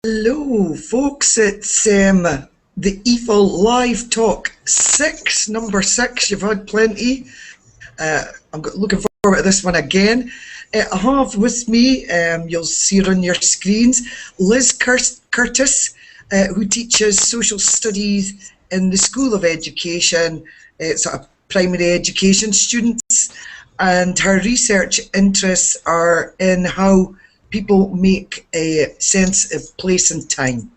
Hello, folks. It's the EFiL Live Talk 6, number 6. You've had plenty. Looking forward to this one again. I have with me, you'll see it on your screens, Liz Curtis, who teaches social studies in the School of Education, sort of primary education students, and her research interests are in how people make a sense of place and time.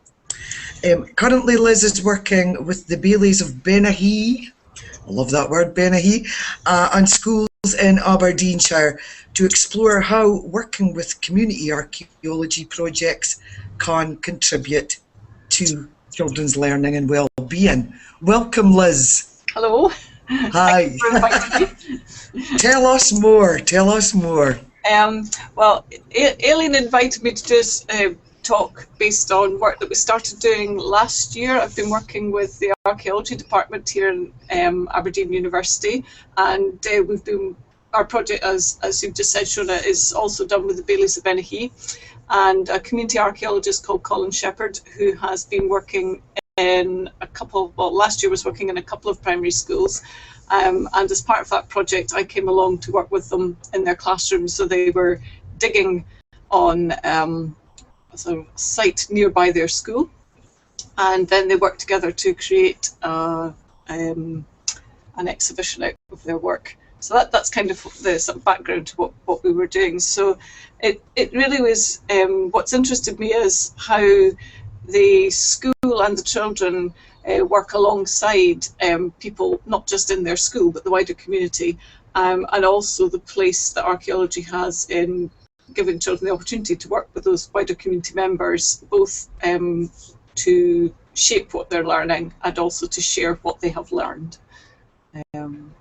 Currently, Liz is working with the Baileys of Benahee, I love that word, Benahee, and schools in Aberdeenshire to explore how working with community archaeology projects can contribute to children's learning and well-being. Welcome, Liz. Hello. Hi. Tell us more. Well, Aileen invited me to do a talk based on work that we started doing last year. I've been working with the archaeology department here in Aberdeen University, and our project, as you've just said, Shona, is also done with the Baileys of Benahee, and a community archaeologist called Colin Shepherd, who has been working in last year was working in a couple of primary schools. And as part of that project, I came along to work with them in their classrooms. So they were digging on a site nearby their school, and then they worked together to create an exhibition out of their work. So that's kind of the sort of background to what we were doing. So it really was, what's interested me is how the school and the children work alongside people, not just in their school, but the wider community, and also the place that archaeology has in giving children the opportunity to work with those wider community members, both to shape what they're learning and also to share what they have learned. I'm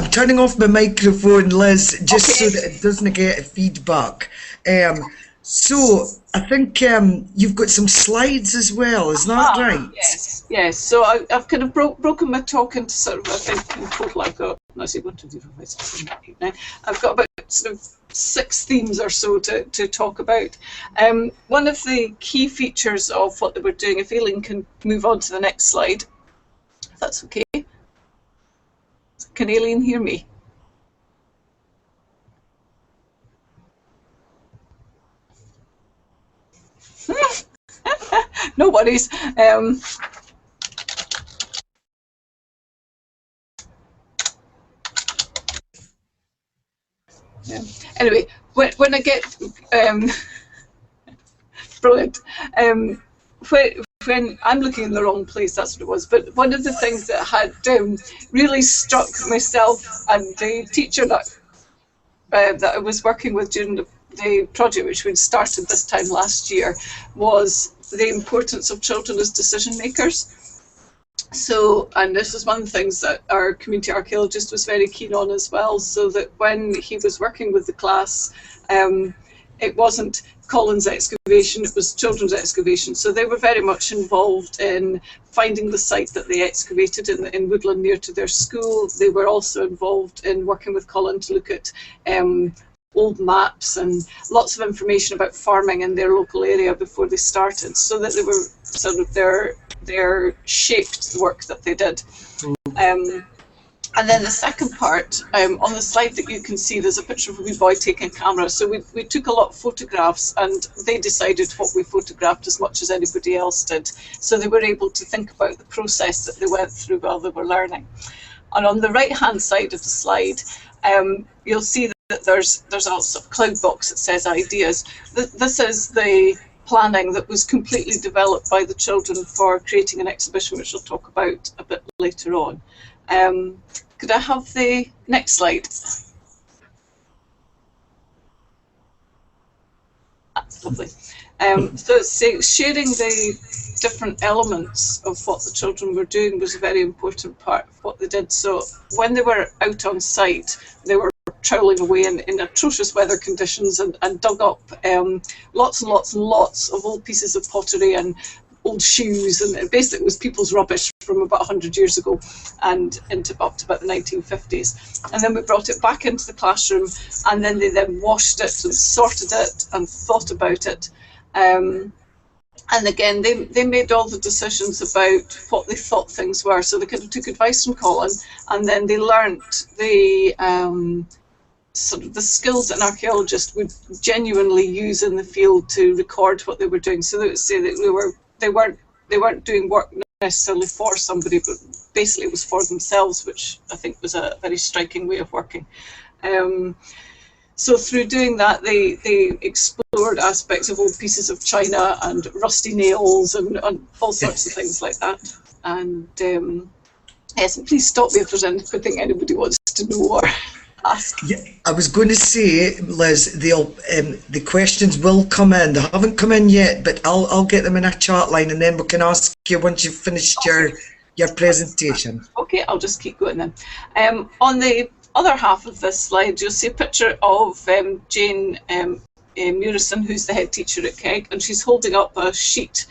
turning off my microphone, Liz, just so that it doesn't get feedback. So I think you've got some slides as well, is that right? Yes. So I've kind of broken my talk into sort of, I think in total I've got, let's see, 1, 2, 3, 4, 5, 6, 7, 8, 9. I've got about sort of 6 themes or so to talk about. One of the key features of what they were doing, if Aileen can move on to the next slide, if that's okay. Can Aileen hear me? No worries. Anyway, when I get brilliant. When I'm looking in the wrong place, that's what it was. But one of the things that had really struck myself and the teacher that I was working with during the project, which we'd started this time last year, was the importance of children as decision makers. So, and this is one of the things that our community archaeologist was very keen on as well, so that when he was working with the class, it wasn't Colin's excavation, it was children's excavation. So they were very much involved in finding the site that they excavated in woodland near to their school. They were also involved in working with Colin to look at old maps and lots of information about farming in their local area before they started, so that they were sort of their shaped the work that they did. And then the second part, on the slide that you can see, there's a picture of a wee boy taking a camera. So we took a lot of photographs, and they decided what we photographed as much as anybody else did. So they were able to think about the process that they went through while they were learning. And on the right-hand side of the slide, you'll see that there's a sort of cloud box that says ideas. This is the planning that was completely developed by the children for creating an exhibition, which we'll talk about a bit later on. Could I have the next slide? That's lovely. So sharing the different elements of what the children were doing was a very important part of what they did. So when they were out on site, they were troweling away in atrocious weather conditions and dug up lots and lots of old pieces of pottery and old shoes, and basically it was people's rubbish from about 100 years ago and up to about the 1950s. And then we brought it back into the classroom, and then they then washed it and sorted it and thought about it. And again, they made all the decisions about what they thought things were. So they kind of took advice from Colin, and then they learnt the sort of the skills that an archaeologist would genuinely use in the field to record what they were doing. So they would say that they weren't doing work necessarily for somebody, but basically it was for themselves, which I think was a very striking way of working. So through doing that, they explored aspects of old pieces of china and rusty nails and all sorts of things like that. And yes, and please stop me if there's anything anybody wants to know or ask. Yeah, I was going to say, Liz, the questions will come in. They haven't come in yet, but I'll get them in a chat line, and then we can ask you once you've finished your presentation. Okay, I'll just keep going then. On the other half of this slide, you'll see a picture of Jane Murison, who's the head teacher at Keg, and she's holding up a sheet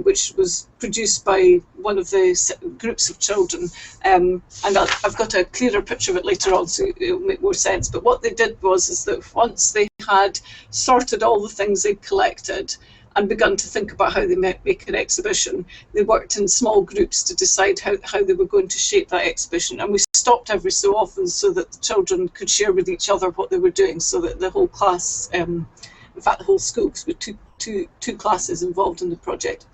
which was produced by one of the groups of children, and I've got a clearer picture of it later on, so it'll make more sense. But what they did is that once they had sorted all the things they'd collected and begun to think about how they might make an exhibition, they worked in small groups to decide how they were going to shape that exhibition. And we stopped every so often so that the children could share with each other what they were doing, so that the whole class, in fact the whole school, because we had two classes involved in the project,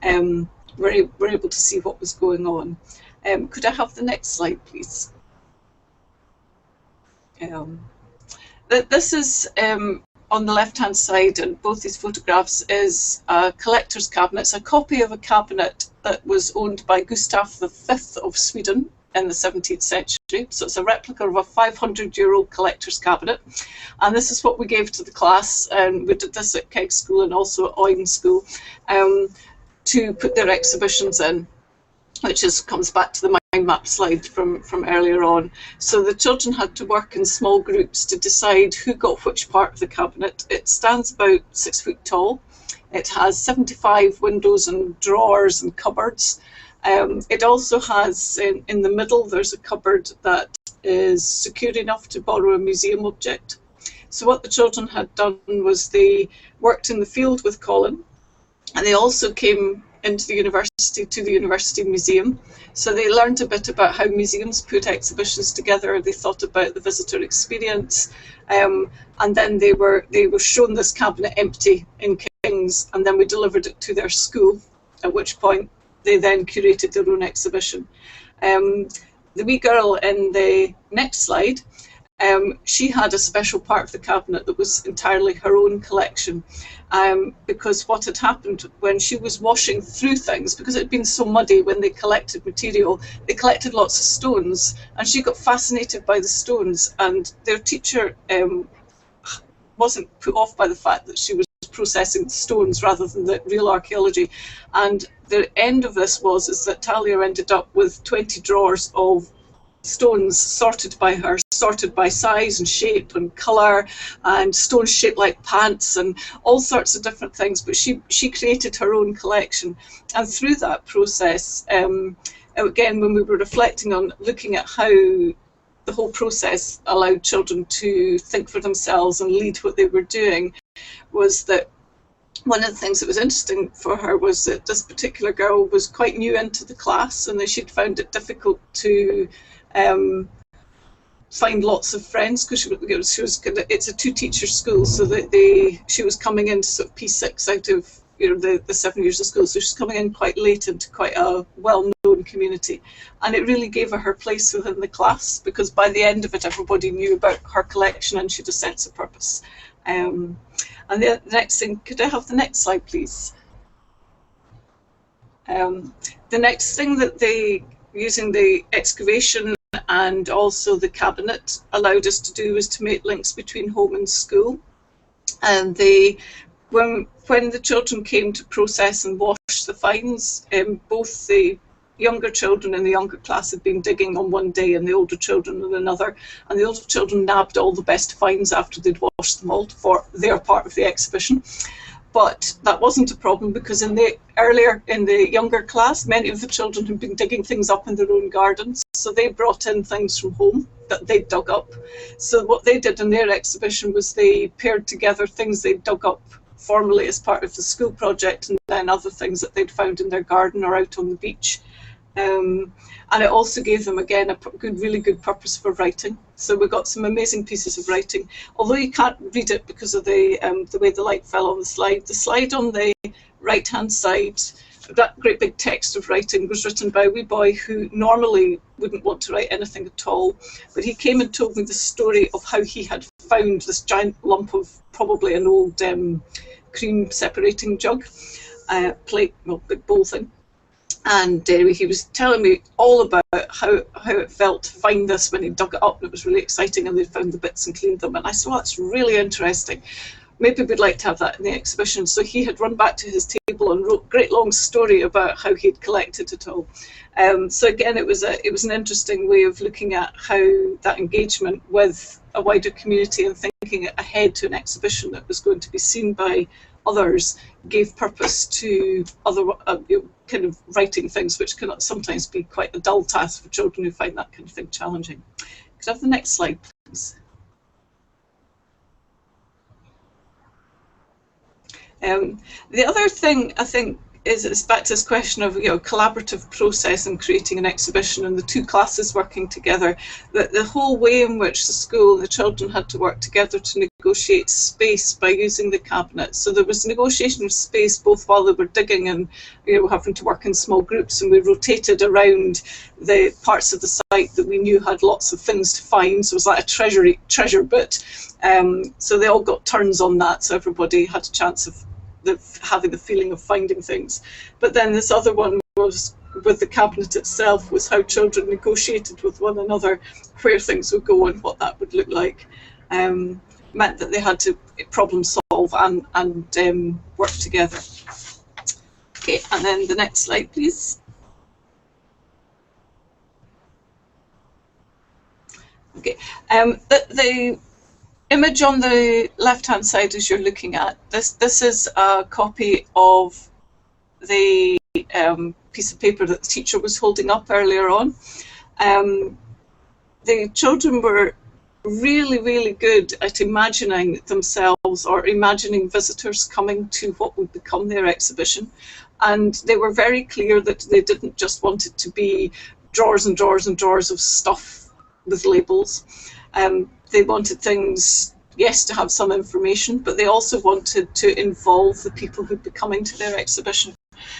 were able to see what was going on. Could I have the next slide, please? This is on the left-hand side, and both these photographs is a collector's cabinet. It's a copy of a cabinet that was owned by Gustav V of Sweden in the 17th century. So it's a replica of a 500-year-old collector's cabinet. And this is what we gave to the class, and we did this at Keg School and also at Oyn School, to put their exhibitions in, which comes back to the mind map slide from earlier on. So the children had to work in small groups to decide who got which part of the cabinet. It stands about 6 feet tall. It has 75 windows and drawers and cupboards. It also has, in the middle, there's a cupboard that is secure enough to borrow a museum object. So what the children had done was they worked in the field with Colin, and they also came into the university, to the University Museum. So they learned a bit about how museums put exhibitions together. They thought about the visitor experience, and then they were shown this cabinet empty in King's, and then we delivered it to their school, at which point they then curated their own exhibition. The wee girl in the next slide, she had a special part of the cabinet that was entirely her own collection, because what had happened when she was washing through things, because it had been so muddy when they collected material, they collected lots of stones, and she got fascinated by the stones, and their teacher wasn't put off by the fact that she was processing stones rather than the real archaeology. And the end of this is that Talia ended up with 20 drawers of stones sorted by her, sorted by size and shape and colour, and stones shaped like pants and all sorts of different things. But she created her own collection, and through that process, again, when we were reflecting on looking at how the whole process allowed children to think for themselves and lead what they were doing, was that one of the things that was interesting for her was that this particular girl was quite new into the class, and that she'd found it difficult to find lots of friends, because it's a two-teacher school, so that she was coming into sort of P6 out of the 7 years of school, so she's coming in quite late into quite a well-known community, and it really gave her place within the class, because by the end of it everybody knew about her collection and she had a sense of purpose. And the next thing, could I have the next slide, please? The next thing that using the excavation and also the cabinet allowed us to do was to make links between home and school. And when the children came to process and wash the finds, both the younger children in the younger class had been digging on one day and the older children on another, and the older children nabbed all the best finds after they'd washed them all for their part of the exhibition. But that wasn't a problem because in the younger class, many of the children had been digging things up in their own gardens. So they brought in things from home that they dug up. So what they did in their exhibition was they paired together things they dug up formally as part of the school project and then other things that they'd found in their garden or out on the beach. And it also gave them, again, a really good purpose for writing. So we got some amazing pieces of writing. Although you can't read it because of the way the light fell on the slide on the right-hand side, that great big text of writing was written by a wee boy who normally wouldn't want to write anything at all. But he came and told me the story of how he had found this giant lump of probably an old cream separating jug, plate, well, big bowl thing. And he was telling me all about how it felt to find this when he dug it up. It was really exciting, and they found the bits and cleaned them. And I said, well, that's really interesting. Maybe we'd like to have that in the exhibition. So he had run back to his table and wrote a great long story about how he'd collected it all. So again, it was an interesting way of looking at how that engagement with a wider community and thinking ahead to an exhibition that was going to be seen by others gave purpose to other kind of writing things, which can sometimes be quite a dull task for children who find that kind of thing challenging. Could I have the next slide, please? The other thing I think is back to this question of collaborative process in creating an exhibition and the two classes working together. The whole way in which the school and the children had to work together to negotiate space by using the cabinet. So there was negotiation of space both while they were digging and having to work in small groups, and we rotated around the parts of the site that we knew had lots of things to find. So it was like a treasure bit. So they all got turns on that, so everybody had a chance of having the feeling of finding things. But then this other one was with the cabinet itself, was how children negotiated with one another where things would go and what that would look like. Meant that they had to problem solve and work together. Okay, and then the next slide, please. Okay, the image on the left-hand side as you're looking at, this is a copy of the piece of paper that the teacher was holding up earlier on. The children were really, really good at imagining themselves or imagining visitors coming to what would become their exhibition. And they were very clear that they didn't just want it to be drawers and drawers and drawers of stuff with labels. They wanted things, yes, to have some information, but they also wanted to involve the people who'd be coming to their exhibition.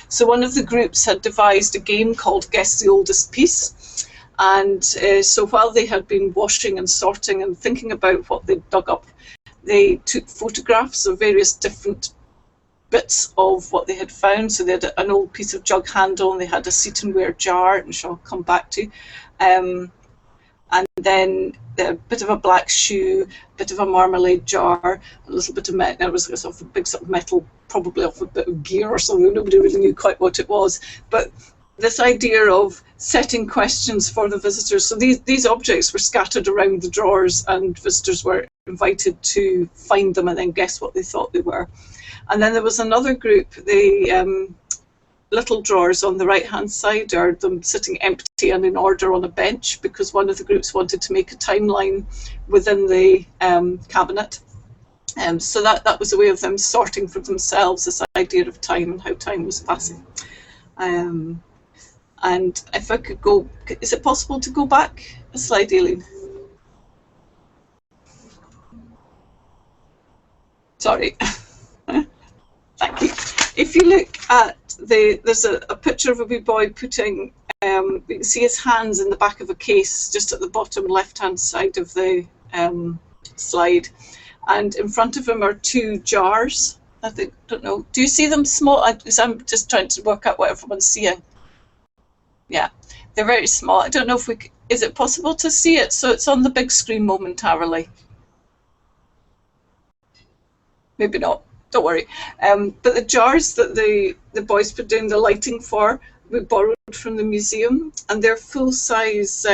So one of the groups had devised a game called Guess the Oldest Piece. And so while they had been washing and sorting and thinking about what they'd dug up, they took photographs of various different bits of what they had found. So they had an old piece of jug handle, and they had a seat-and-wear jar, which I'll come back to. And then a bit of a black shoe, a bit of a marmalade jar, a little bit of metal. It was a sort of a big sort of metal, probably off a bit of gear or something. Nobody really knew quite what it was. But this idea of setting questions for the visitors. So these objects were scattered around the drawers, and visitors were invited to find them and then guess what they thought they were. And then there was another group, the little drawers on the right-hand side are them sitting empty and in order on a bench, because one of the groups wanted to make a timeline within the cabinet. So that was a way of them sorting for themselves this idea of time and how time was passing. And if I could go, is it possible to go back a slide, Aileen? Sorry. Thank you. If you look at there's a picture of a wee boy putting, you can see his hands in the back of a case just at the bottom left-hand side of the slide. And in front of him are two jars. I don't know. Do you see them small? I'm just trying to work out what everyone's seeing. Yeah, they're very small. I don't know if is it possible to see it? So it's on the big screen momentarily. Maybe not. Don't worry. But the jars that the boys put down the lighting for, we borrowed from the museum, and they're full-size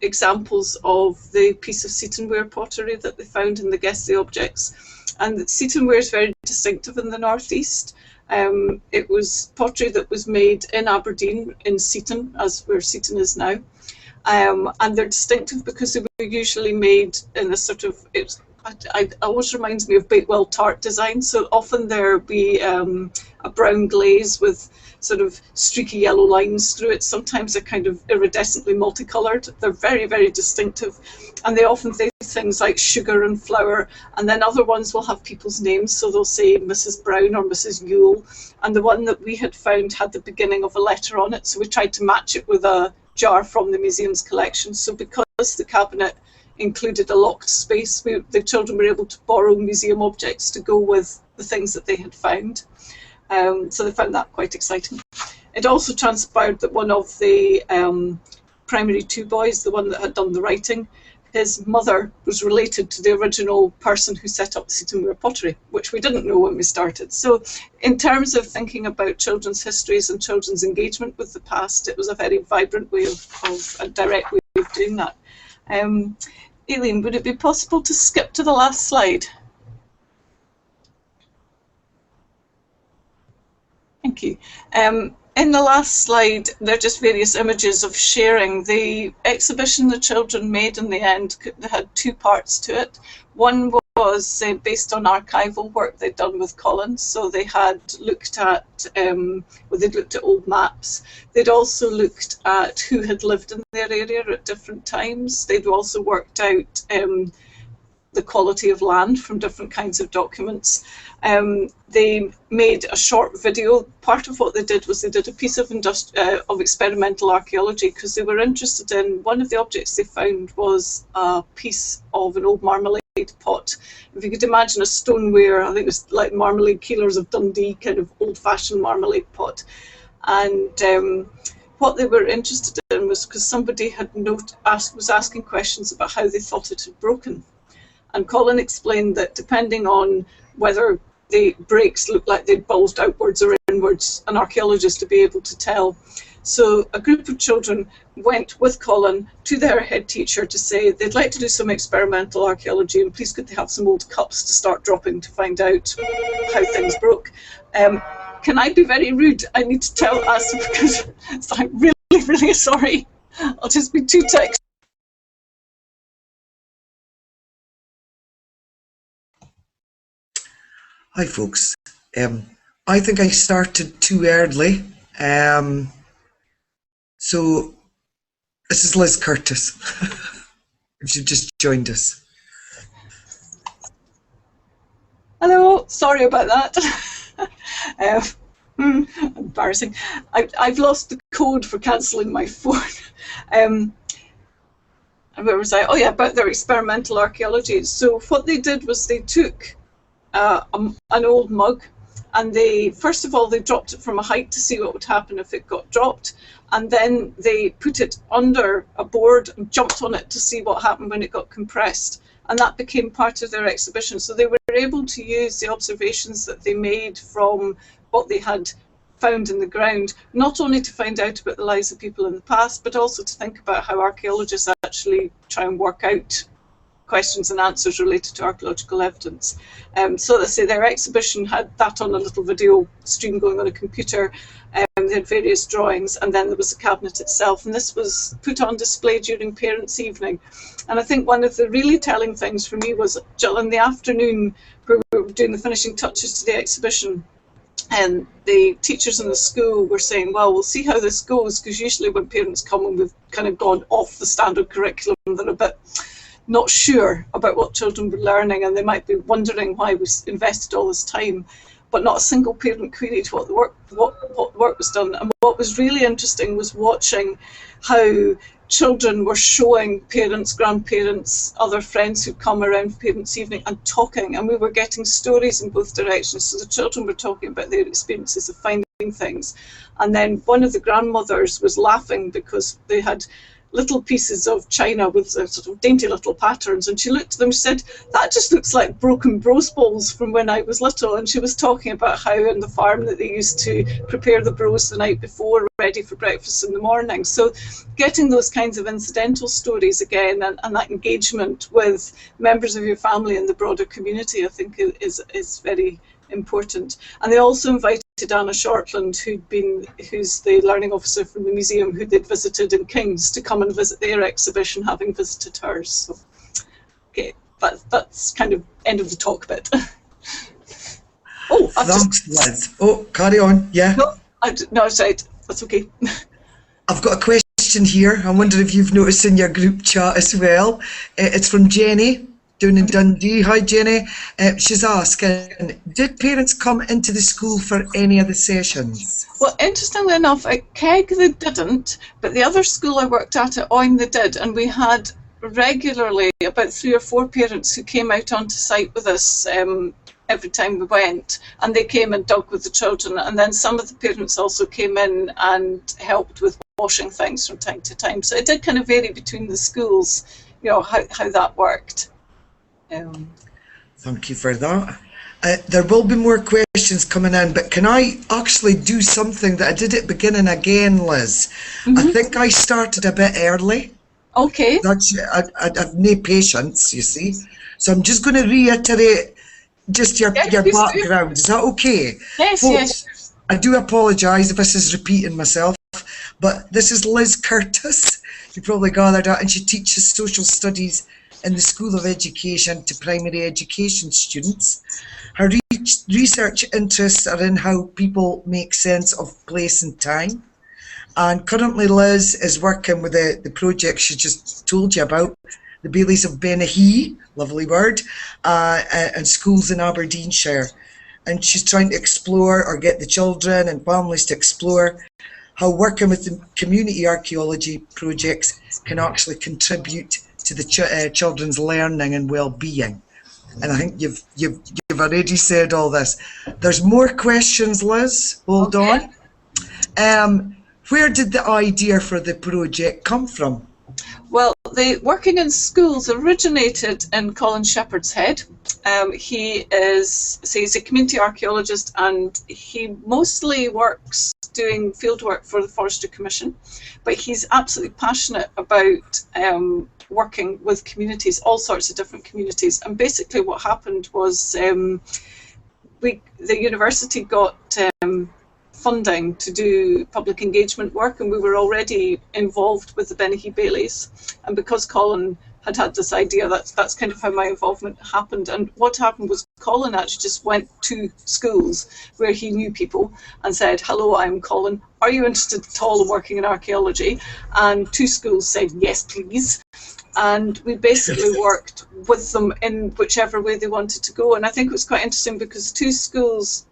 examples of the piece of seat-and-wear pottery that they found in the Guess the Objects. And seat-and-wear is very distinctive in the northeast. It was pottery that was made in Aberdeen, in Seaton, as where Seaton is now. And they're distinctive because they were usually made in a sort of, it always reminds me of Bakewell tart design. So often there be a brown glaze with sort of streaky yellow lines through it. Sometimes they're kind of iridescently multicolored. They're very, very distinctive. And they often say things like sugar and flour. And then other ones will have people's names. So they'll say Mrs. Brown or Mrs. Yule. And the one that we had found had the beginning of a letter on it. So we tried to match it with a jar from the museum's collection. So because the cabinet included a locked space, the children were able to borrow museum objects to go with the things that they had found. So they found that quite exciting. It also transpired that one of the primary 2 boys, the one that had done the writing, his mother was related to the original person who set up Seatonweir pottery, which we didn't know when we started. So in terms of thinking about children's histories and children's engagement with the past, it was a very vibrant way of a direct way of doing that. Aileen, would it be possible to skip to the last slide? Thank you. In the last slide, there are just various images of sharing. The exhibition the children made in the end had 2 parts to it. One was based on archival work they'd done with Colin. So they had looked at, they'd looked at old maps. They'd also looked at who had lived in their area at different times. They'd also worked out the quality of land from different kinds of documents. They made a short video. Part of what they did was they did a piece of experimental archaeology because they were interested in, one of the objects they found was a piece of an old marmalade pot. If you could imagine a stoneware, I think it was like Marmalade Keelers of Dundee, kind of old-fashioned marmalade pot. And what they were interested in was because somebody had was asking questions about how they thought it had broken. And Colin explained that depending on whether the breaks looked like they'd bulged outwards or inwards, an archaeologist to be able to tell. So a group of children went with Colin to their head teacher to say they'd like to do some experimental archaeology and please could they have some old cups to start dropping to find out how things broke. Can I be very rude? I need to ask because I'm really, really sorry. I'll just be too text. Hi folks, I think I started too early, so this is Liz Curtis, if you've just joined us. Hello, sorry about that. Embarrassing. I've lost the code for cancelling my phone. And where was I? Oh yeah, about their experimental archaeology. So what they did was they took an old mug and they, first of all, they dropped it from a height to see what would happen if it got dropped, and then they put it under a board and jumped on it to see what happened when it got compressed, and that became part of their exhibition. So they were able to use the observations that they made from what they had found in the ground, not only to find out about the lives of people in the past, but also to think about how archaeologists actually try and work out questions and answers related to archaeological evidence. So let's say their exhibition had that on a little video stream going on a computer. They had various drawings, and then there was the cabinet itself, and this was put on display during Parents' Evening. And I think one of the really telling things for me was in the afternoon where we were doing the finishing touches to the exhibition, and the teachers in the school were saying, well, we'll see how this goes, because usually when parents come and we've kind of gone off the standard curriculum, they're a bit not sure about what children were learning, and they might be wondering why we invested all this time. But not a single parent queried what work was done. And what was really interesting was watching how children were showing parents, grandparents, other friends who'd come around for Parents' Evening and talking, and we were getting stories in both directions. So the children were talking about their experiences of finding things, and then one of the grandmothers was laughing because they had little pieces of china with sort of dainty little patterns, and she looked at them, she said, that just looks like broken brose bowls from when I was little. And she was talking about how on the farm that they used to prepare the brose the night before, ready for breakfast in the morning. So getting those kinds of incidental stories again, and that engagement with members of your family and the broader community, I think is very important. And they also invited Anna Shortland, who's the learning officer from the museum, who they'd visited in Kings, to come and visit their exhibition, having visited hers. So, okay, that's kind of end of the talk bit. Oh, thanks, Liz. Oh, carry on. Yeah. No, I said that's okay. I've got a question here. I wonder if you've noticed in your group chat as well. It's from Jenny, down in Dundee. Hi, Jenny. She's asking, did parents come into the school for any of the sessions? Well, interestingly enough, at Keg they didn't, but the other school I worked at Oyn they did, and we had regularly about 3 or 4 parents who came out onto site with us every time we went, and they came and dug with the children, and then some of the parents also came in and helped with washing things from time to time. So it did kind of vary between the schools, you know, how that worked. Thank you for that. There will be more questions coming in, but can I actually do something that I did at the beginning again, Liz? I think I started a bit early. Okay. I have no patience, you see. So I'm just going to reiterate just your background. Is that okay? Yes, Folks, yes. I do apologise if this is repeating myself, but this is Liz Curtis. You probably gathered that, and she teaches social studies in the School of Education to primary education students. Her research interests are in how people make sense of place and time. And currently Liz is working with the project she just told you about, the Baileys of Benahee, lovely word, and schools in Aberdeenshire. And she's trying to explore, or get the children and families to explore, how working with the community archaeology projects can actually contribute to the children's learning and well-being. And I think you've already said all this. There's more questions, Liz. Hold on. Where did the idea for the project come from? Well, the working in schools originated in Colin Shepherd's head. He's a community archaeologist, and he mostly works doing field work for the Forestry Commission, but he's absolutely passionate about working with communities, all sorts of different communities. And basically what happened was the university got funding to do public engagement work, and we were already involved with the Benahee Baileys. And because Colin had this idea, that's kind of how my involvement happened. And what happened was Colin actually just went to schools where he knew people and said, hello, I'm Colin, are you interested at all in working in archaeology? And 2 schools said, yes, please. And we basically worked with them in whichever way they wanted to go. And I think it was quite interesting because 2 schools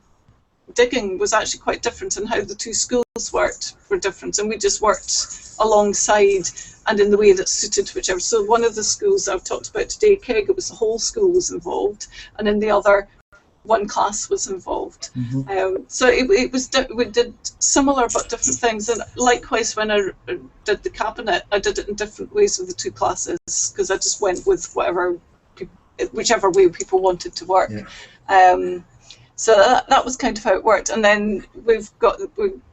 digging was actually quite different, and how the 2 schools worked were different, and we just worked alongside and in the way that suited whichever. So one of the schools I've talked about today, Keg, it was the whole school was involved, and in the other, one class was involved. So we did similar but different things. And likewise, when I did the cabinet, I did it in different ways with the 2 classes, because I just went with whichever way people wanted to work. So that was kind of how it worked. And then we're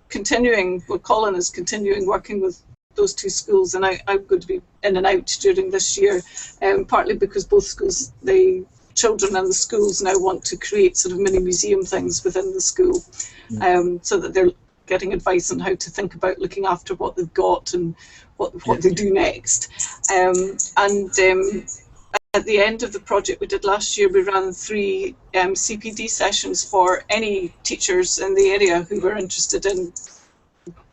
continuing, Colin is continuing working with those 2 schools, and I'm going to be in and out during this year, partly because both schools, the children and the schools now want to create sort of mini museum things within the school, so that they're getting advice on how to think about looking after what they've got and what they do next. At the end of the project we did last year, we ran 3 CPD sessions for any teachers in the area who were interested in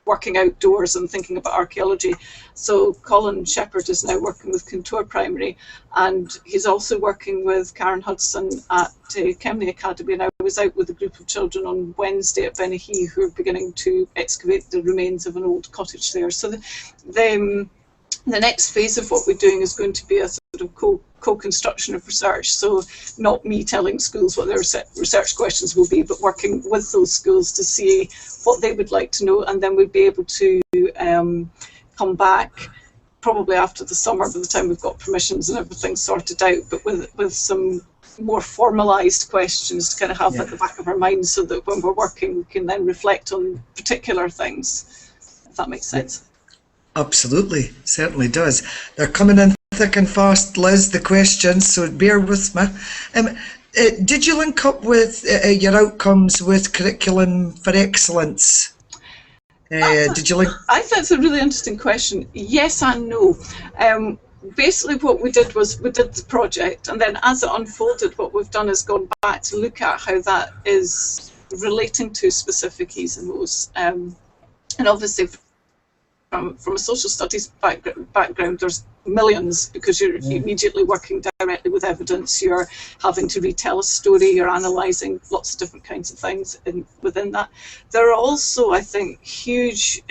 working outdoors and thinking about archaeology. So Colin Shepherd is now working with Contour Primary, and he's also working with Karen Hudson at Kemney Academy. And I was out with a group of children on Wednesday at Benahee who are beginning to excavate the remains of an old cottage there. So the next phase of what we're doing is going to be a sort of co-construction of research. So not me telling schools what their research questions will be, but working with those schools to see what they would like to know, and then we'd be able to come back probably after the summer, by the time we've got permissions and everything sorted out, but with some more formalised questions to kind of have at the back of our minds, so that when we're working we can then reflect on particular things, if that makes sense. Absolutely, certainly does. They're coming in thick and fast, Liz, the questions, so bear with me. Did you link up with your outcomes with Curriculum for Excellence? Did you link? I think it's a really interesting question. Yes and no. Basically what we did was we did the project, and then as it unfolded, what we've done is gone back to look at how that is relating to specific E's and O's. And obviously from a social studies background, there's millions, because you're immediately working directly with evidence, you're having to retell a story, you're analysing lots of different kinds of things within that. There are also, I think, huge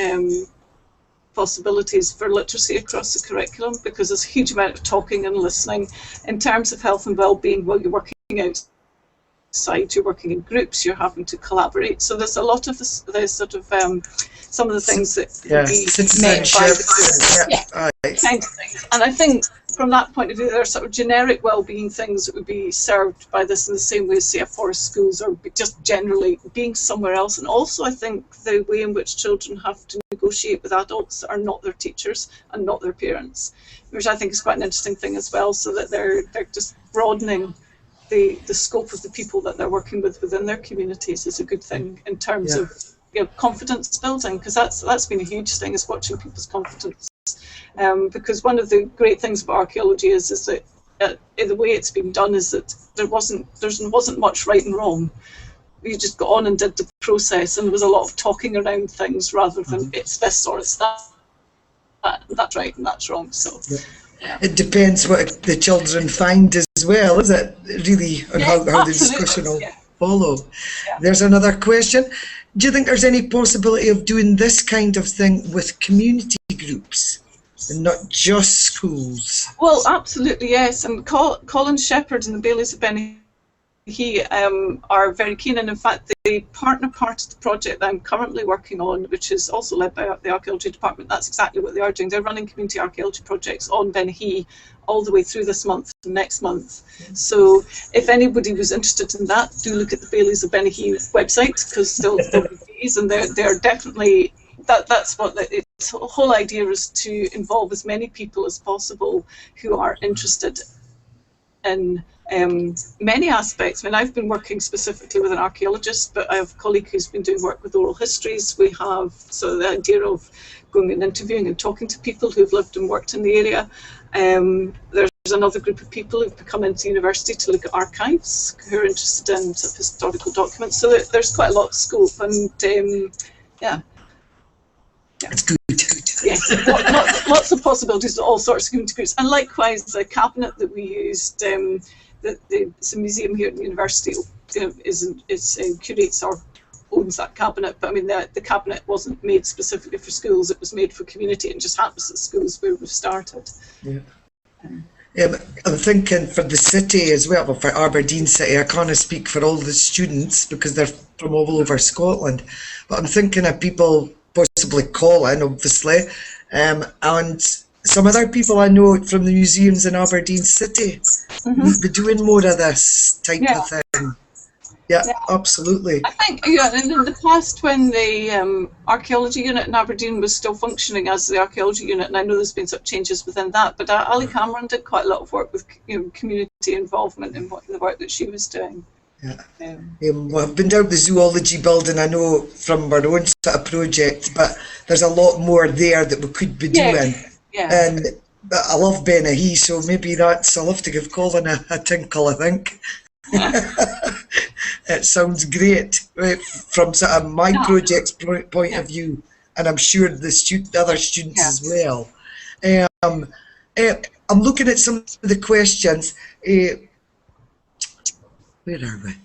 possibilities for literacy across the curriculum, because there's a huge amount of talking and listening in terms of health and well-being while you're working outside, you're working in groups, you're having to collaborate. So there's a lot of this, there's sort of some of the things that would be meant by the kind of things. And I think from that point of view, there are sort of generic well-being things that would be served by this in the same way as, say, a forest schools, or just generally being somewhere else. And also, I think the way in which children have to negotiate with adults that are not their teachers and not their parents, which I think is quite an interesting thing as well, so that they're just broadening the scope of the people that they're working with within their communities is a good thing in terms of confidence building, because that's been a huge thing, is watching people's confidence. Because one of the great things about archaeology is that the way it's been done is that there wasn't much right and wrong. You just got on and did the process, and there was a lot of talking around things rather than it's this or it's that. That's right and that's wrong. So it depends what the children find as well, is it? Really, on how the discussion will follow. There's another question. Do you think there's any possibility of doing this kind of thing with community groups and not just schools? Well, absolutely, yes. And Colin Shepherd and the Baileys of Benny are very keen, and in fact the partner part of the project that I'm currently working on, which is also led by the archaeology department, that's exactly what they are doing. They're running community archaeology projects on Benny all the way through this month and next month. So if anybody was interested in that, do look at the Baileys of Benny website, because they'll be these, and they're definitely, that's what its whole idea is, to involve as many people as possible who are interested in many aspects. I mean, I've been working specifically with an archaeologist, but I have a colleague who's been doing work with oral histories. We have the idea of going and interviewing and talking to people who've lived and worked in the area. There's another group of people who've come into university to look at archives, who are interested in sort of historical documents. So there's quite a lot of scope, and it's good. Yes, lots of possibilities, all sorts of community groups. And likewise, the cabinet that we used, it's a museum here at the university, curates or owns that cabinet, but I mean the cabinet wasn't made specifically for schools, it was made for community, and just happens that schools where we've started. But I'm thinking for the city as well, for Aberdeen City, I can't speak for all the students because they're from all over Scotland, but I'm thinking of people possibly Colin, obviously, and some other people I know from the museums in Aberdeen City would be doing more of this type of thing. Yeah, absolutely. I think, and in the past, when the archaeology unit in Aberdeen was still functioning as the archaeology unit, and I know there's been some changes within that, but Ali Cameron did quite a lot of work with community involvement in the work that she was doing. Well, I've been down to the zoology building, I know, from our own sort of project, but there's a lot more there that we could be doing. And I love Benny, so maybe I'll have to give Colin a tinkle, I think. It sounds great, right, from sort of my project's point of view, and I'm sure the other students as well. I'm looking at some of the questions. Where are we?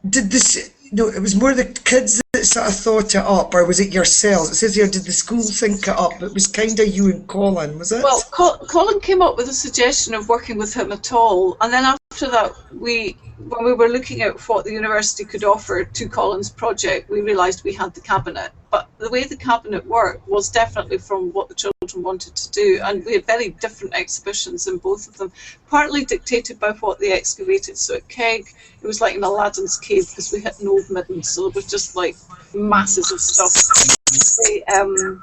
Did this? No, it was more the kids that sort of thought it up, or was it yourselves? It says here, did the school think it up? It was kind of you and Colin, was it? Well, Colin came up with a suggestion of working with him at all, and then after that, when we were looking at what the university could offer to Colin's project, we realised we had the cabinet. But the way the cabinet worked was definitely from what the children wanted to do, and we had very different exhibitions in both of them, partly dictated by what they excavated. So at Keg, it was like in Aladdin's cave because we hit an old midden, so it was just like masses of stuff. The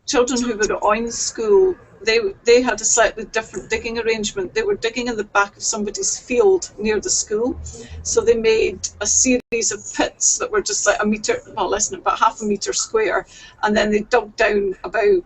children who were at Oins School, they had a slightly different digging arrangement. They were digging in the back of somebody's field near the school, so they made a series of pits that were just like a metre, well, less than about half a metre square, and then they dug down about,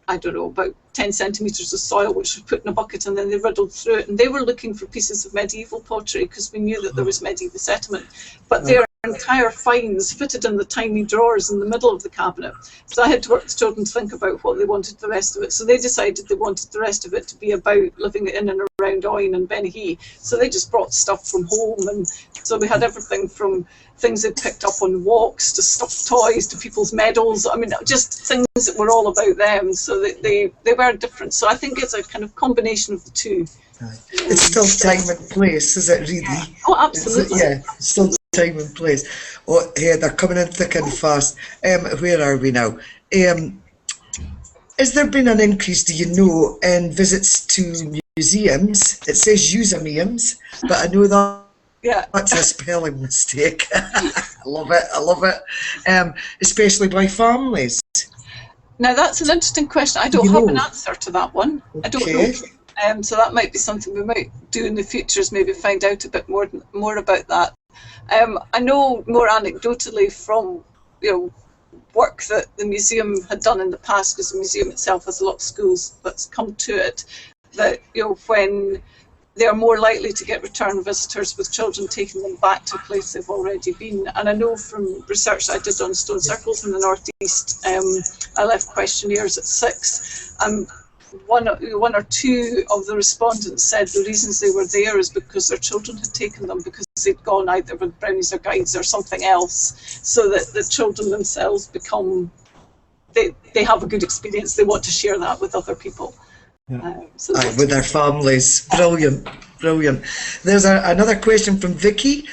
I don't know, about 10 centimetres of soil, which was put in a bucket, and then they riddled through it. And they were looking for pieces of medieval pottery because we knew that there was medieval settlement. But their entire finds fitted in the tiny drawers in the middle of the cabinet. So I had to work with children to think about what they wanted the rest of it. So they decided they wanted the rest of it to be about living in and around Oin and Benihee. So they just brought stuff from home. And so we had everything from things they picked up on walks to stuffed toys to people's medals. I mean, just things that were all about them. So they were different. So I think it's a kind of combination of the two. It's still time and place, is it really? Oh, absolutely. It's still time and place. Oh, yeah, they're coming in thick and fast. Where are we now? Has there been an increase, do you know, in visits to museums? It says usemeums, but I know that's a spelling mistake. I love it. Especially by families. Now that's an interesting question. I don't have an answer to that one. Okay. I don't know. So that might be something we might do in the future, is maybe find out a bit more about that. I know more anecdotally from work that the museum had done in the past, because the museum itself has a lot of schools that's come to it, that when they are more likely to get return visitors with children taking them back to a place they've already been. And I know from research I did on stone circles in the northeast, I left questionnaires at 6. One or two of the respondents said the reasons they were there is because their children had taken them because they'd gone either with brownies or guides or something else, so that the children themselves become, they have a good experience, they want to share that with other people. With their families. Brilliant. There's another question from Vicky.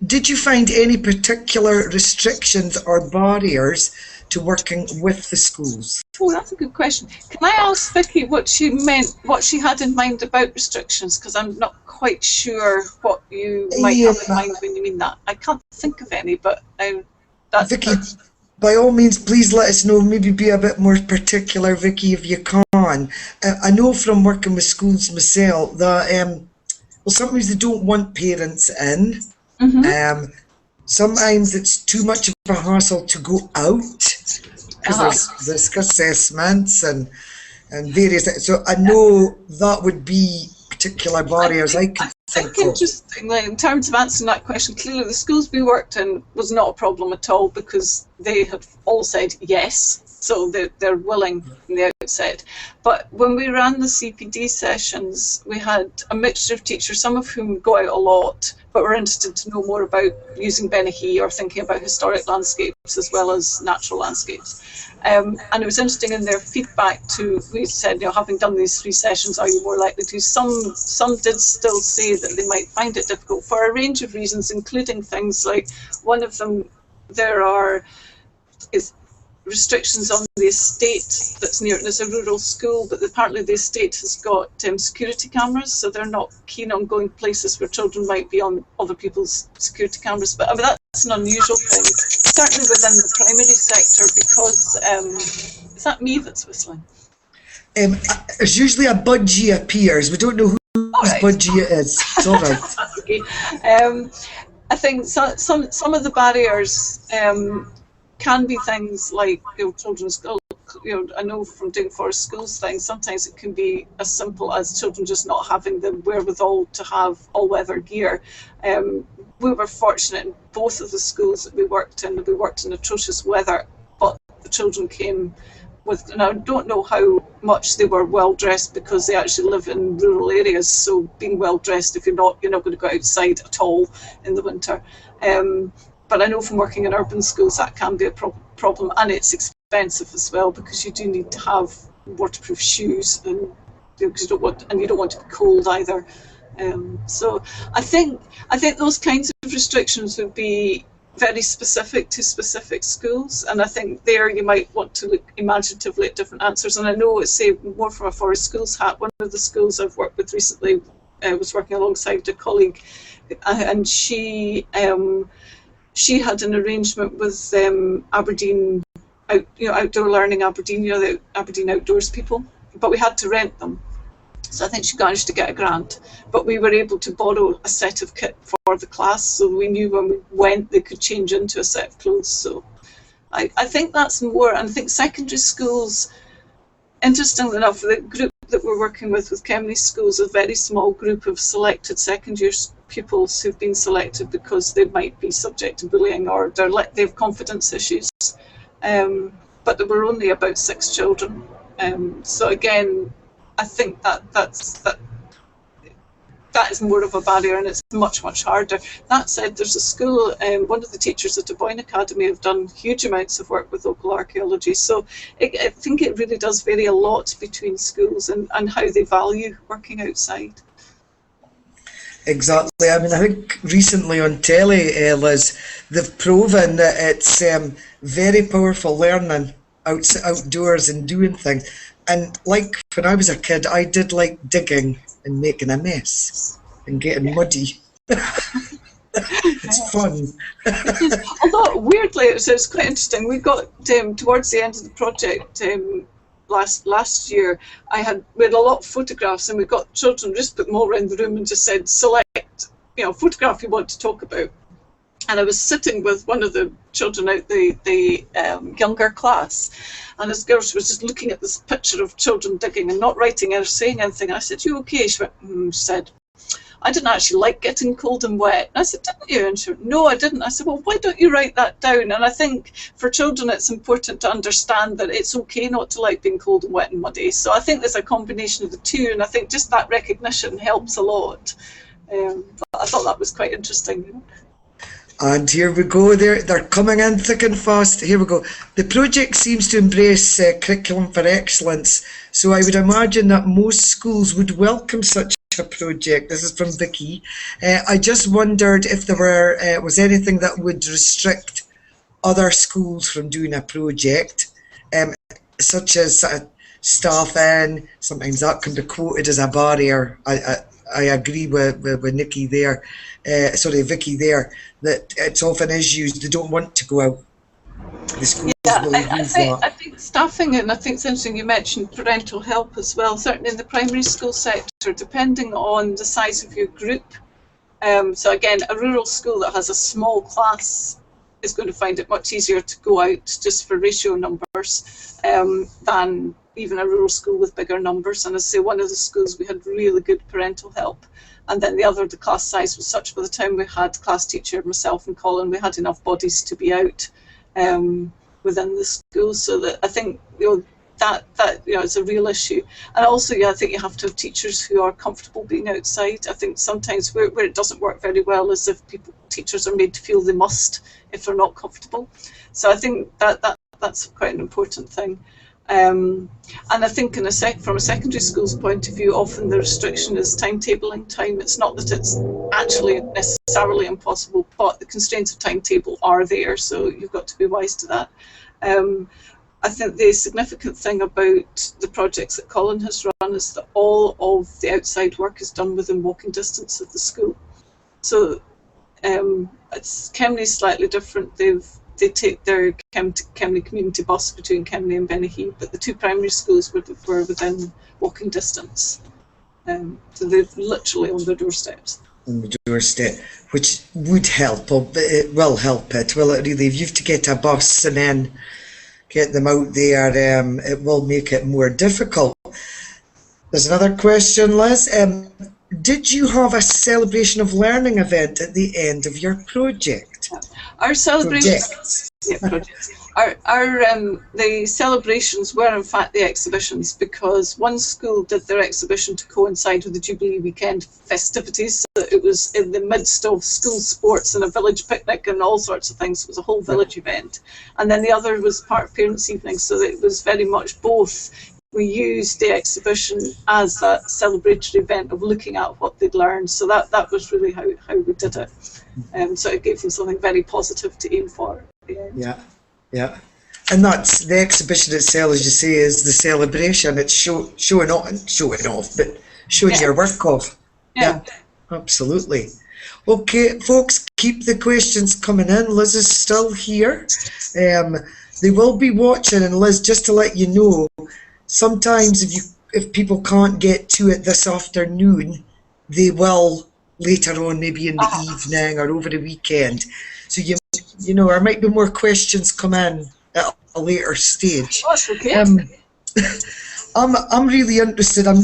Did you find any particular restrictions or barriers to working with the schools? Oh, that's a good question. Can I ask Vicky what she had in mind about restrictions? Because I'm not quite sure what you might have in mind when you mean that. I can't think of any, but Vicky, by all means, please let us know. Maybe be a bit more particular, Vicky, if you can. I know from working with schools myself that sometimes they don't want parents in. Mm-hmm. Sometimes it's too much of a hassle to go out because there's risk assessments and various. So I know that would be particular barriers I could think of. Interestingly, in terms of answering that question, clearly the schools we worked in was not a problem at all because they had all said yes. So they're willing from the outset. But when we ran the CPD sessions, we had a mixture of teachers, some of whom go out a lot, but were interested to know more about using Benihee or thinking about historic landscapes as well as natural landscapes. And it was interesting in their feedback we said, having done these 3 sessions, are you more likely to? Some did still say that they might find it difficult for a range of reasons, including things like, one of them, is restrictions on the estate that's near. There's a rural school, but apparently the estate has got security cameras, so they're not keen on going places where children might be on other people's security cameras. But I mean, that's an unusual thing, certainly within the primary sector, because is that me that's whistling? There's usually a budgie appears. We don't know whose budgie it is. It's all right. Okay. I think some of the barriers can be things like children's. I know from doing forest schools things, sometimes it can be as simple as children just not having the wherewithal to have all-weather gear. We were fortunate in both of the schools that we worked in. We worked in atrocious weather, but the children came with, and I don't know how much they were well dressed because they actually live in rural areas. So being well dressed, if you're not going to go outside at all in the winter. But I know from working in urban schools that can be a problem, and it's expensive as well because you do need to have waterproof shoes, and because you don't want to be cold either. So I think those kinds of restrictions would be very specific to specific schools, and I think there you might want to look imaginatively at different answers. And I know it's, say, more from a forest schools hat. One of the schools I've worked with recently was working alongside a colleague, and she had an arrangement with Aberdeen, Outdoor Learning Aberdeen, the Aberdeen Outdoors people, but we had to rent them. So I think she managed to get a grant, but we were able to borrow a set of kit for the class, so we knew when we went they could change into a set of clothes. So I think that's more, and I think secondary schools, interestingly enough, the group that we're working with Kemley Schools, a very small group of selected second-year pupils who've been selected because they might be subject to bullying or they have confidence issues. But there were only about 6 children. So again, I think that is more of a barrier, and it's much, much harder. That said, there's a school, one of the teachers at Aboyne Academy have done huge amounts of work with local archaeology. So I think it really does vary a lot between schools and how they value working outside. Exactly. I mean, I think recently on telly, Liz, they've proven that it's very powerful learning outdoors and doing things. And like when I was a kid, I did like digging and making a mess and getting muddy. It's fun. Although weirdly, it's quite interesting. We got towards the end of the project last year. We had a lot of photographs, and we got children, just put them all around the room and just said, select, photograph you want to talk about. And I was sitting with one of the children out the younger class, and this girl, she was just looking at this picture of children digging and not writing or saying anything. I said, "You okay?" She went, she said, "I didn't actually like getting cold and wet." And I said, "Didn't you?" And she went, "No, I didn't." I said, "Well, why don't you write that down?" And I think for children it's important to understand that it's okay not to like being cold and wet and muddy. So I think there's a combination of the two, and I think just that recognition helps a lot. But I thought that was quite interesting. And here we go, they're coming in thick and fast. Here we go. The project seems to embrace curriculum for excellence, so I would imagine that most schools would welcome such a project. This is from Vicky. I just wondered if there was anything that would restrict other schools from doing a project, such as staffing. Sometimes that can be quoted as a barrier. I agree with Vicky there, that it's often is used. They don't want to go out. The schools will use that. I think staffing, and I think it's interesting you mentioned parental help as well, certainly in the primary school sector, depending on the size of your group. So again, a rural school that has a small class is going to find it much easier to go out just for ratio numbers than even a rural school with bigger numbers. And as I say, one of the schools we had really good parental help, and then the class size was such, by the time we had class teacher, myself and Colin, we had enough bodies to be out within the school. So that I think that it's a real issue. And also, I think you have to have teachers who are comfortable being outside. I think sometimes where it doesn't work very well is if teachers are made to feel they must if they're not comfortable. So I think that's quite an important thing. And I think from a secondary school's point of view, often the restriction is timetabling time. It's not that it's actually necessarily impossible, but the constraints of timetable are there, so you've got to be wise to that. I think the significant thing about the projects that Colin has run is that all of the outside work is done within walking distance of the school. So Kemley's slightly different. They take their Kemley community bus between Kemley and Benihee, but the 2 primary schools were within walking distance. So they're literally on their doorsteps. On the doorstep, which would help, but it will help it, will it really? If you have to get a bus and then get them out there, it will make it more difficult. There's another question, Liz. Did you have a celebration of learning event at the end of your project? Our celebrations, the celebrations were in fact the exhibitions, because one school did their exhibition to coincide with the Jubilee weekend festivities. So it was in the midst of school sports and a village picnic and all sorts of things. It was a whole village event. And then the other was part of parents' evening, so it was very much both we used the exhibition as that celebratory event of looking at what they'd learned. So that was really how we did it. So it gave them something very positive to aim for at the end. Yeah, yeah. And that's the exhibition itself, as you say, is the celebration. It's showing off, but showing your work off. Yeah, absolutely. Okay, folks, keep the questions coming in. Liz is still here. They will be watching, and Liz, just to let you know, sometimes if people can't get to it this afternoon, they will later on, maybe in the evening or over the weekend. So you know, there might be more questions come in at a later stage. Oh, that's okay. I'm really interested. I'm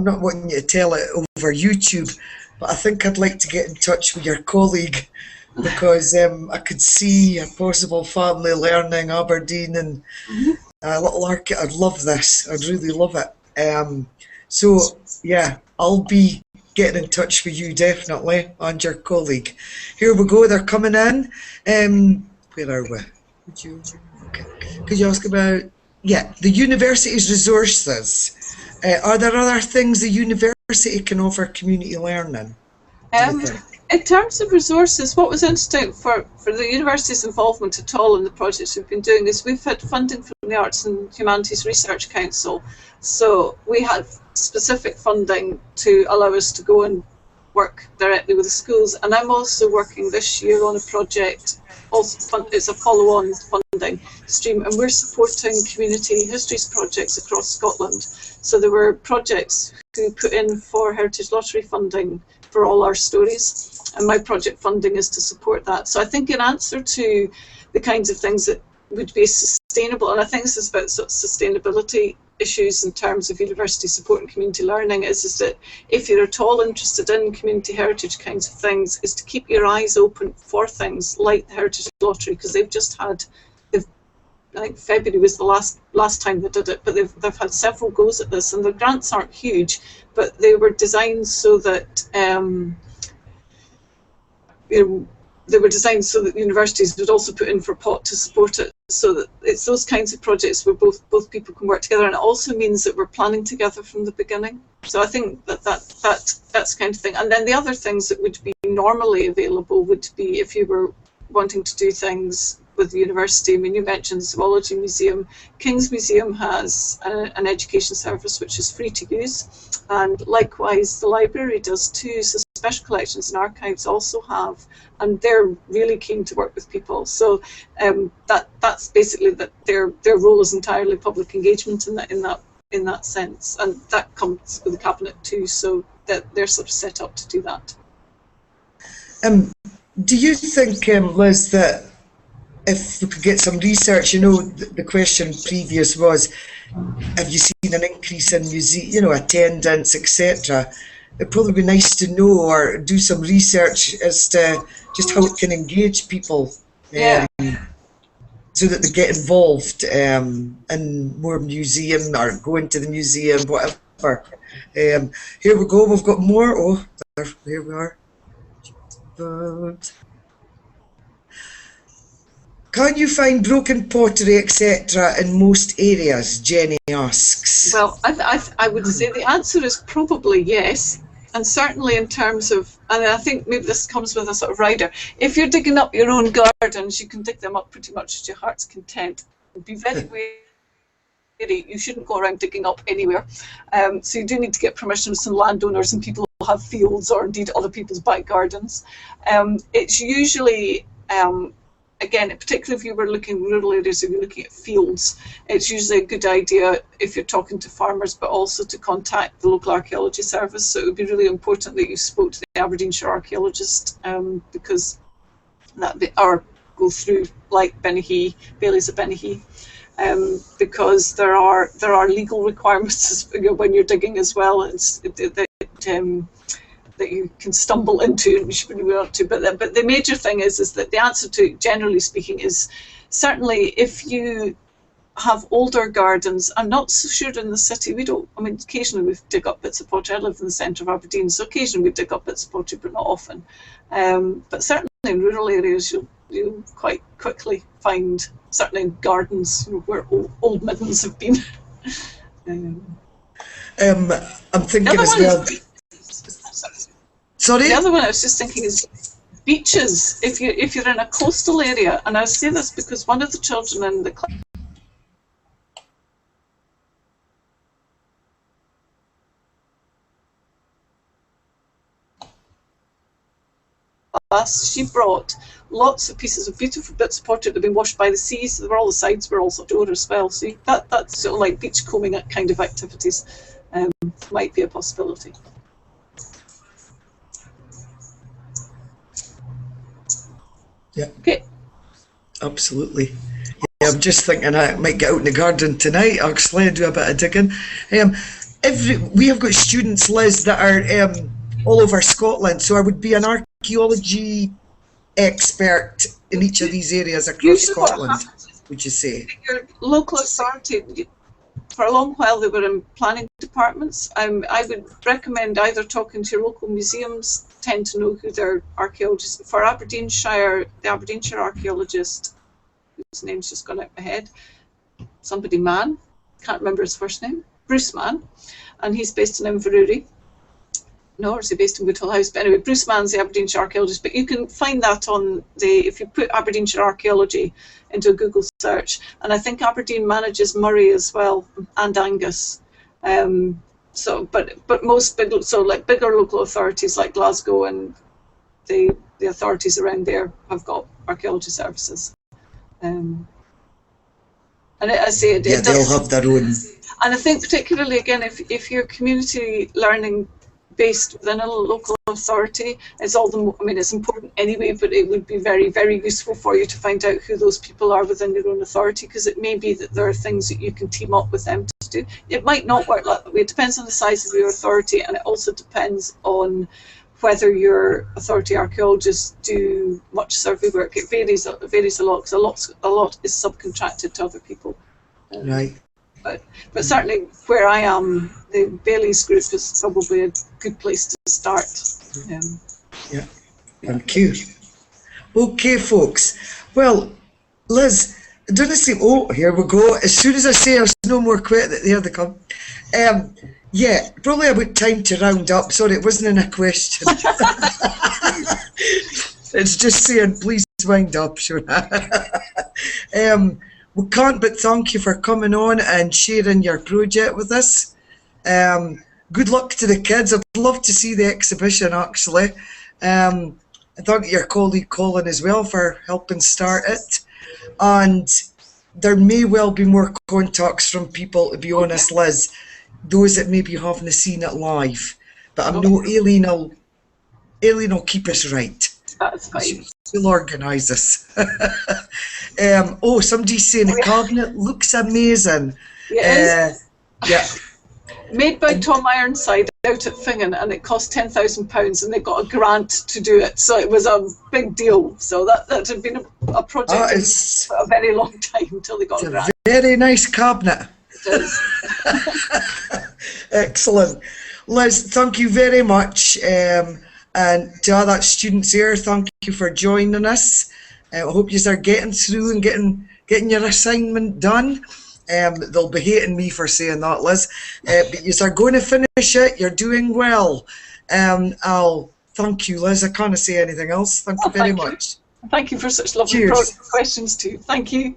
not wanting you to tell it over YouTube, but I think I'd like to get in touch with your colleague, because I could see a possible family learning Aberdeen and a little arc. I'd love this. I'd really love it. So yeah, I'll be getting in touch with you definitely, and your colleague. Here we go. They're coming in. Where are we? Could you ask about the university's resources? Are there other things the university can offer community learning? In terms of resources, what was interesting for the university's involvement at all in the projects we've been doing is we've had funding from the Arts and Humanities Research Council. So we had specific funding to allow us to go and work directly with the schools. And I'm also working this year on a project, it's a follow-on funding stream, and we're supporting community histories projects across Scotland. So there were projects who put in for Heritage Lottery funding for all our stories, and my project funding is to support that. So I think in answer to the kinds of things that would be sustainable, and I think this is about sort of sustainability issues in terms of university support and community learning, is that if you're at all interested in community heritage kinds of things, is to keep your eyes open for things like the Heritage Lottery, because they've just had, I think February was the last time they did it, but they've had several goes at this, and the grants aren't huge, but they were designed so that they were designed so that universities would also put in for pot to support it, so that it's those kinds of projects where both people can work together, and it also means that we're planning together from the beginning. So I think that's kind of thing. And then the other things that would be normally available would be if you were wanting to do things with the university. I mean, you mentioned the Zoology Museum. King's Museum has an education service which is free to use, and likewise the library does too. So special collections and archives also have, and they're really keen to work with people. So that's basically that their role is entirely public engagement in that sense, and that comes with the cabinet too. So that they're sort of set up to do that. Do you think, Liz, that if we could get some research, you know, the question previous was, have you seen an increase in attendance, etc.? It'd probably be nice to know, or do some research as to just how it can engage people, so that they get involved in more museum, or going to the museum, whatever. Here we go, we've got more. Oh, here we are. Can you find broken pottery, etc., in most areas? Jenny asks. Well, I would say the answer is probably yes, and certainly in terms of, and I think maybe this comes with a sort of rider. If you're digging up your own gardens, you can dig them up pretty much to your heart's content. Be very wary. You shouldn't go around digging up anywhere. So you do need to get permission from landowners and people who have fields, or indeed other people's back gardens. It's usually again, particularly if you were looking at rural areas, if you're looking at fields, it's usually a good idea if you're talking to farmers, but also to contact the local archaeology service. So it would be really important that you spoke to the Aberdeenshire archaeologist, because or go through like Benihee, Bailey's of Benihee, because there are legal requirements when you're digging as well. That you can stumble into, and we should really want to. But the major thing is that the answer to, generally speaking, is certainly if you have older gardens. I'm not so sure in the city. We don't. I mean, occasionally we dig up bits of pottery. I live in the centre of Aberdeen, so occasionally we dig up bits of pottery, but not often. But certainly in rural areas, you'll quite quickly find, certainly in gardens where old middens have been. I'm The thinking other as one well. is, Sorry? the other one I was just thinking is beaches. If you're in a coastal area, and I say this because one of the children in the class, she brought lots of pieces of beautiful bits of pottery that had been washed by the seas. There were all the sides were also door as well. So that's sort of like beach combing kind of activities might be a possibility. Yeah. Okay. Absolutely. Yeah, I'm just thinking I might get out in the garden tonight, actually, and do a bit of digging. We have got students, Liz, that are all over Scotland, so I would be an archaeology expert in each of these areas across Usually what Scotland, happens would you say? is your local authority, for a long while they were in planning departments. I would recommend either talking to your local museums, tend to know who their archaeologists. For Aberdeenshire, the Aberdeenshire archaeologist, whose name's just gone out of my head, somebody Mann, can't remember his first name, Bruce Mann, and he's based in Inverurie. No, or is he based in Woodhull House? But anyway, Bruce Mann's the Aberdeenshire archaeologist. But you can find that on if you put Aberdeenshire archaeology into a Google search. And I think Aberdeen manages Murray as well, and Angus. But most bigger local authorities like Glasgow and the authorities around there have got archaeology services. And I say it Yeah, does, they'll have their own. and I think particularly again if you're community learning based within a local authority, it's all the I mean it's important anyway, but it would be very, very useful for you to find out who those people are within your own authority, because it may be that there are things that you can team up with them to do. It might not work that way. It depends on the size of your authority, and it also depends on whether your authority archaeologists do much survey work. It varies a lot, because a lot is subcontracted to other people. Right. But certainly where I am, the Bailey's group is probably a good place to start. Yeah, thank you. Okay, folks. Well, Liz, don't I say, oh, here we go. As soon as I say there's no more quit, there they come. Yeah, probably about time to round up. Sorry, it wasn't in a question. It's just saying, please wind up, sure. We can't but thank you for coming on and sharing your project with us. Good luck to the kids. I'd love to see the exhibition, actually. I thank your colleague Colin as well for helping start it. And there may well be more contacts from people, to be honest, Liz, those that maybe haven't seen it live. But I know Aileen will keep us right. That's fine. She'll organise us. Oh, somebody's saying the cabinet looks amazing. It is. Yeah. Made by Tom Ironside out at Fingen, and it cost £10,000, and they got a grant to do it, so it was a big deal. So that had been a project for a very long time until they got a grant. Very nice cabinet. It is. Excellent. Liz, thank you very much. And to all that students here, thank you for joining us. I hope you are getting through and getting your assignment done. They'll be hating me for saying that, Liz. But you are going to finish it. You're doing well. I'll thank you, Liz. I can't say anything else. Thank you very much. Thank you for such lovely questions too. Thank you.